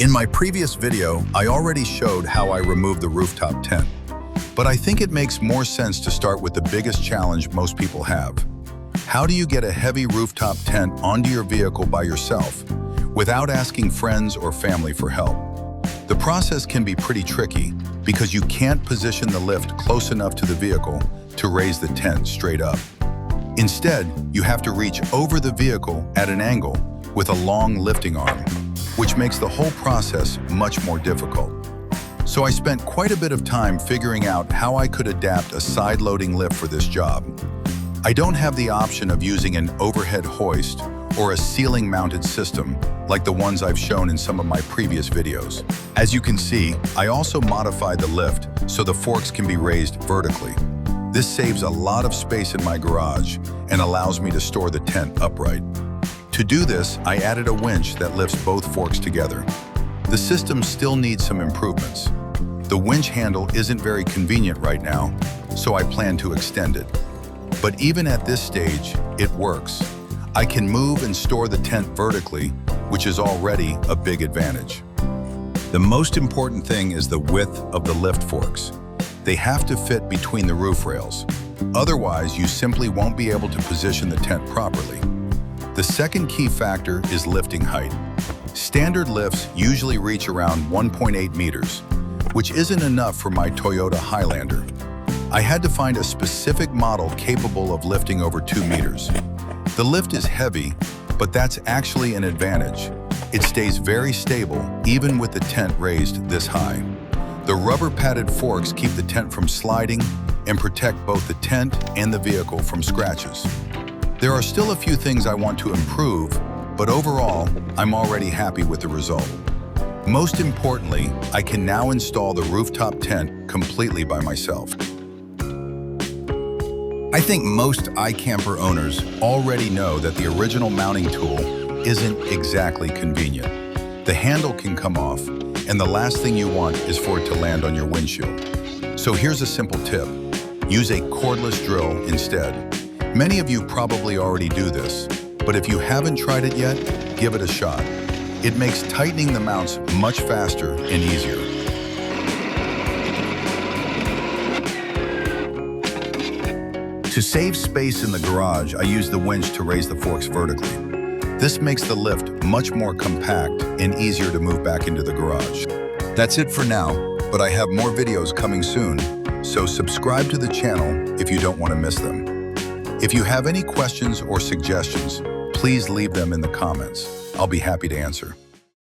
In my previous video, I already showed how I removed the rooftop tent, but I think it makes more sense to start with the biggest challenge most people have. How do you get a heavy rooftop tent onto your vehicle by yourself without asking friends or family for help? The process can be pretty tricky because you can't position the lift close enough to the vehicle to raise the tent straight up. Instead, you have to reach over the vehicle at an angle with a long lifting arm, which makes the whole process much more difficult. So I spent quite a bit of time figuring out how I could adapt a side-loading lift for this job. I don't have the option of using an overhead hoist or a ceiling-mounted system like the ones I've shown in some of my previous videos. As you can see, I also modified the lift so the forks can be raised vertically. This saves a lot of space in my garage and allows me to store the tent upright. To do this, I added a winch that lifts both forks together. The system still needs some improvements. The winch handle isn't very convenient right now, so I plan to extend it. But even at this stage, it works. I can move and store the tent vertically, which is already a big advantage. The most important thing is the width of the lift forks. They have to fit between the roof rails. Otherwise, you simply won't be able to position the tent properly. The second key factor is lifting height. Standard lifts usually reach around 1.8 meters, which isn't enough for my Toyota Highlander. I had to find a specific model capable of lifting over 2 meters. The lift is heavy, but that's actually an advantage. It stays very stable, even with the tent raised this high. The rubber-padded forks keep the tent from sliding and protect both the tent and the vehicle from scratches. There are still a few things I want to improve, but overall, I'm already happy with the result. Most importantly, I can now install the rooftop tent completely by myself. I think most iKamper owners already know that the original mounting tool isn't exactly convenient. The handle can come off, and the last thing you want is for it to land on your windshield. So here's a simple tip. Use a cordless drill instead. Many of you probably already do this, but if you haven't tried it yet, give it a shot. It makes tightening the mounts much faster and easier. To save space in the garage, I use the winch to raise the forks vertically. This makes the lift much more compact and easier to move back into the garage. That's it for now, but I have more videos coming soon, so subscribe to the channel if you don't want to miss them. If you have any questions or suggestions, please leave them in the comments. I'll be happy to answer.